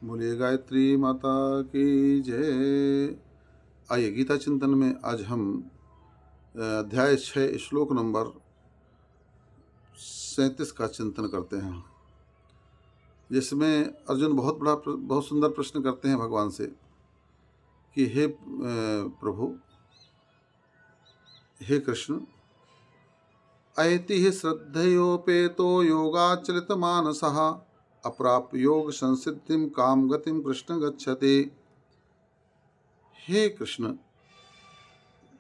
बोलिए गायत्री माता की जय। आइए गीता चिंतन में आज हम अध्याय 6 श्लोक नंबर 37 का चिंतन करते हैं, जिसमें अर्जुन बहुत सुंदर प्रश्न करते हैं भगवान से कि हे प्रभु, हे कृष्ण, अयति हि श्रद्धयोपेतो योगाचलित मानसः अप्राप्य योग संसिद्धिम काम गतिम कृष्ण गच्छति। हे कृष्ण,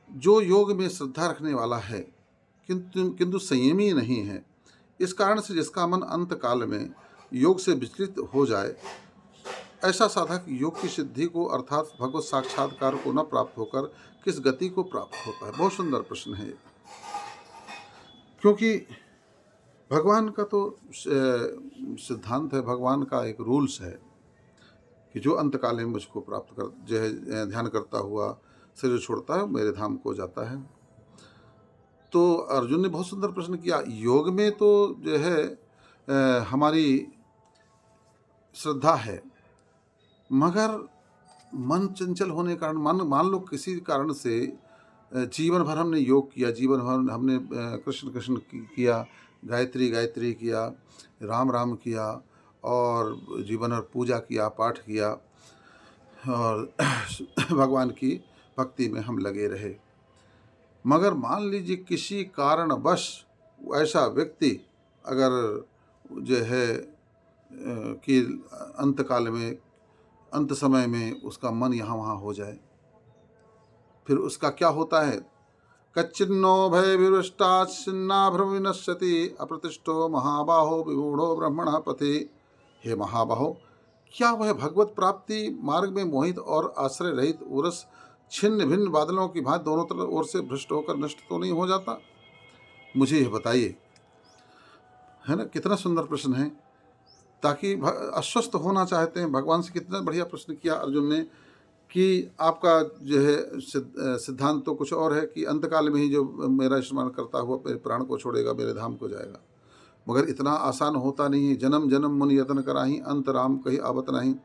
जो योग में श्रद्धा रखने वाला है किंतु संयमी नहीं है, इस कारण से जिसका मन अंत काल में योग से विचलित हो जाए, ऐसा साधक योग की सिद्धि को अर्थात भगवत साक्षात्कार को न प्राप्त होकर किस गति को प्राप्त होता है। बहुत सुंदर प्रश्न है, क्योंकि भगवान का तो सिद्धांत है, भगवान का एक रूल्स है कि जो अंत काल में मुझको प्राप्त कर जो है ध्यान करता हुआ शरीर छोड़ता है, मेरे धाम को जाता है। तो अर्जुन ने बहुत सुंदर प्रश्न किया। योग में तो जो है हमारी श्रद्धा है, मगर मन चंचल होने के कारण, मान लो किसी कारण से जीवन भर हमने योग किया, जीवन भर हमने कृष्ण कृष्ण किया, गायत्री गायत्री किया, राम राम किया, और जीवन भर पूजा किया, पाठ किया, और भगवान की भक्ति में हम लगे रहे। मगर मान लीजिए किसी कारणवश ऐसा व्यक्ति अगर जो है कि अंत काल में, अंत समय में उसका मन यहाँ वहाँ हो जाए, फिर उसका क्या होता है? कच्चिन्नो भय विवृष्टाच्छिन्नाभ्रम विनश्यति अप्रतिष्ठो महाबाहो विमूढ़ो ब्रह्मण पथे। हे महाबाहो, क्या वह भगवत प्राप्ति मार्ग में मोहित और आश्रय रहित उरस छिन्न भिन्न बादलों की भांति दोनों तरफ ओर से भ्रष्ट होकर नष्ट तो नहीं हो जाता? मुझे यह बताइए। है ना, कितना सुंदर प्रश्न है। ताकि अस्वस्थ होना चाहते हैं, भगवान से कितना बढ़िया प्रश्न किया अर्जुन ने कि आपका जो है सिद्धांत तो कुछ और है कि अंतकाल में ही जो मेरा स्मरण करता हुआ मेरे प्राण को छोड़ेगा, मेरे धाम को जाएगा। मगर इतना आसान होता नहीं है। जन्म जन्म मुनि यतन कराही, अंत राम कहीं आवत नहीं।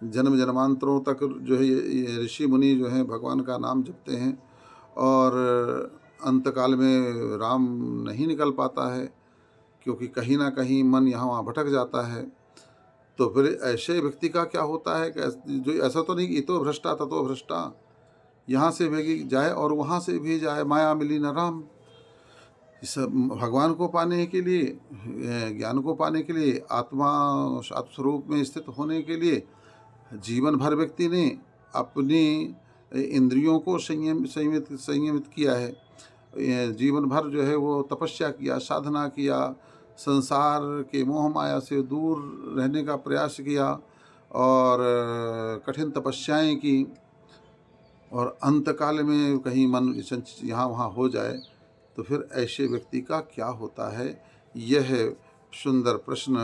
जन्म जन्मांतरों तक जो है ये ऋषि मुनि जो हैं भगवान का नाम जपते हैं, और अंतकाल में राम नहीं निकल पाता है, क्योंकि कहीं ना कहीं मन यहाँ वहाँ भटक जाता है। तो फिर ऐसे व्यक्ति का क्या होता है कि जो ऐसा तो नहीं कि इतो भ्रष्टा ततो भ्रष्टा, यहाँ से भी जाए और वहाँ से भी जाए, माया मिली न राम। इस भगवान को पाने के लिए, ज्ञान को पाने के लिए, आत्मस्वरूप में स्थित होने के लिए जीवन भर व्यक्ति ने अपनी इंद्रियों को संयमित किया है। जीवन भर जो है वो तपस्या किया, साधना किया, संसार के मोह माया से दूर रहने का प्रयास किया, और कठिन तपस्याएं की, और अंतकाल में कहीं मन यहाँ वहाँ हो जाए, तो फिर ऐसे व्यक्ति का क्या होता है? यह सुंदर प्रश्न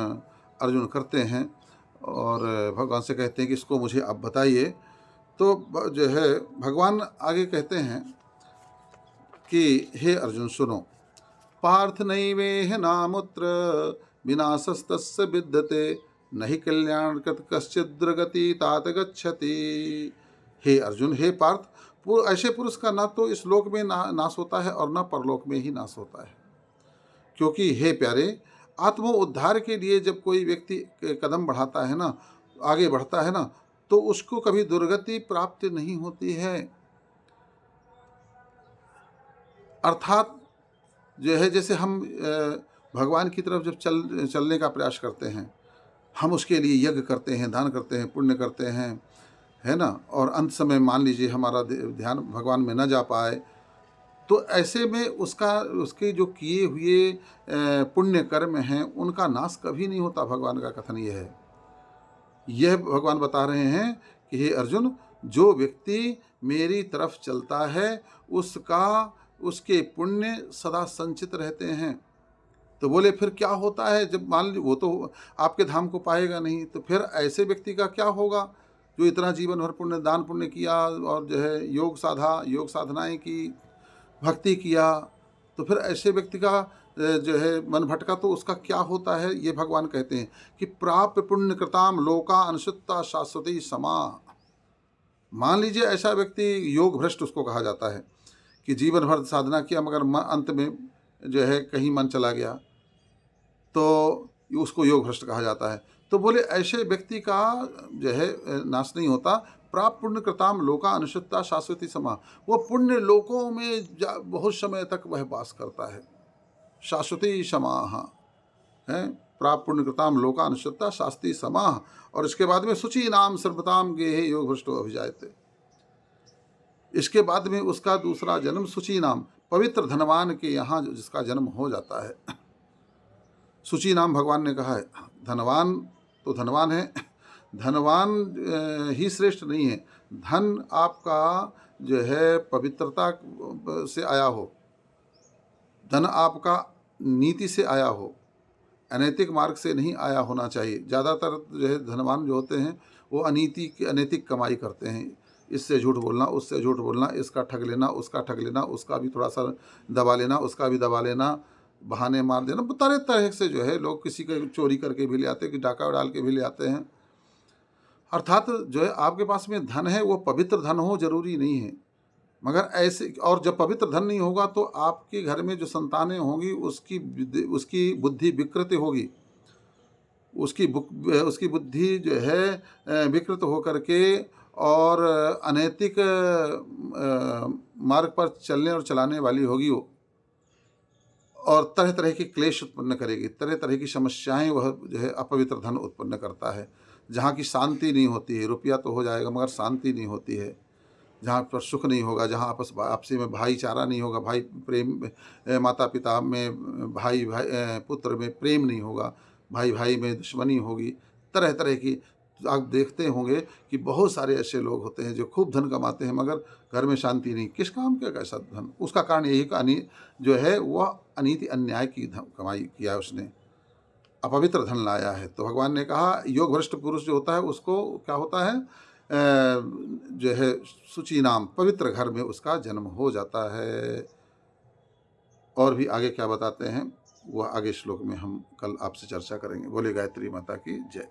अर्जुन करते हैं और भगवान से कहते हैं कि इसको मुझे आप बताइए। तो जो है भगवान आगे कहते हैं कि हे अर्जुन सुनो, पार्थ नैवेह नामुत्र विनाशस्तस्य विद्यते नहि कल्याण कृत कश्चिद्रगति तात गच्छति। हे अर्जुन, हे पार्थ, ऐसे पुरुष का ना तो इस लोक में नाश होता है और ना परलोक में ही नाश होता है। क्योंकि हे प्यारे, आत्म उद्धार के लिए जब कोई व्यक्ति कदम बढ़ाता है ना, आगे बढ़ता है ना, तो उसको कभी दुर्गति प्राप्त नहीं होती है। अर्थात जो है, जैसे हम भगवान की तरफ जब चलने का प्रयास करते हैं, हम उसके लिए यज्ञ करते हैं, दान करते हैं, पुण्य करते हैं, है ना, और अंत समय मान लीजिए हमारा ध्यान भगवान में न जा पाए, तो ऐसे में उसके जो किए हुए पुण्य कर्म हैं उनका नाश कभी नहीं होता। भगवान का कथन यह है। यह भगवान बता रहे हैं कि हे अर्जुन, जो व्यक्ति मेरी तरफ चलता है उसके पुण्य सदा संचित रहते हैं। तो बोले फिर क्या होता है जब मान ली वो तो आपके धाम को पाएगा नहीं, तो फिर ऐसे व्यक्ति का क्या होगा जो इतना जीवन भर पुण्य दान पुण्य किया और जो है योग साधनाएं की, भक्ति किया? तो फिर ऐसे व्यक्ति का जो है मन भटका तो उसका क्या होता है, ये भगवान कहते हैं कि प्राप्य पुण्य कृताम लोका अनुसुत्ता शाश्वती समा। मान लीजिए ऐसा व्यक्ति योग भ्रष्ट उसको कहा जाता है कि जीवन भर साधना किया मगर अंत में जो है कहीं मन चला गया, तो उसको योग भ्रष्ट कहा जाता है। तो बोले ऐसे व्यक्ति का जो है नाश नहीं होता। प्राप्त पुण्य कृताम लोका अनुसुत्ता शाश्वती समा। वो पुण्य लोकों में बहुत समय तक वह वास करता है। शाश्वती समाह है, प्राप्त पुण्य कृताम लोका अनुसुत्ता शास्त्री समाह। और इसके बाद में शुचि नाम सर्वताम गेहे योग भ्रष्टो अभिजायते। इसके बाद में उसका दूसरा जन्म शुचि नाम, पवित्र धनवान के यहाँ जिसका जन्म हो जाता है। शुचि नाम भगवान ने कहा है। धनवान तो धनवान है, धनवान ही श्रेष्ठ नहीं है। धन आपका जो है पवित्रता से आया हो, धन आपका नीति से आया हो, अनैतिक मार्ग से नहीं आया होना चाहिए। ज़्यादातर जो है धनवान जो होते हैं वो अनैतिक कमाई करते हैं। इससे झूठ बोलना, उससे झूठ बोलना, इसका ठग लेना, उसका ठग लेना, उसका भी थोड़ा सा दबा लेना, उसका भी दबा लेना, बहाने मार देना। तरह तरह से जो है लोग किसी का चोरी करके भी ले आते हैं, कि डाका डाल के भी ले आते हैं। अर्थात जो है आपके पास में धन है वो पवित्र धन हो जरूरी नहीं है, मगर ऐसे, और जब पवित्र धन नहीं होगा तो आपके घर में जो संतानें होंगी उसकी बुद्धि विकृत होगी। उसकी बुद्धि जो है विकृत होकर के और अनैतिक मार्ग पर चलने और चलाने वाली होगी वो, और तरह तरह के क्लेश उत्पन्न करेगी, तरह तरह की समस्याएं वह जो है अपवित्र धन उत्पन्न करता है। जहाँ की शांति नहीं होती है, रुपया तो हो जाएगा मगर शांति नहीं होती है। जहाँ पर सुख नहीं होगा, जहाँ आपसी में भाईचारा नहीं होगा, भाई प्रेम, माता पिता में भाई पुत्र में प्रेम नहीं होगा, भाई भाई में दुश्मनी होगी, तरह तरह की। आप देखते होंगे कि बहुत सारे ऐसे लोग होते हैं जो खूब धन कमाते हैं मगर घर में शांति नहीं। किस काम का कैसा धन? उसका कारण यही जो है वह अनीति अन्याय की कमाई किया है उसने, अपवित्र धन लाया है। तो भगवान ने कहा योग भ्रष्ट पुरुष जो होता है उसको क्या होता है, जो है शुचि नाम, पवित्र घर में उसका जन्म हो जाता है। और भी आगे क्या बताते हैं वह आगे श्लोक में हम कल आपसे चर्चा करेंगे। बोले गायत्री माता की जय।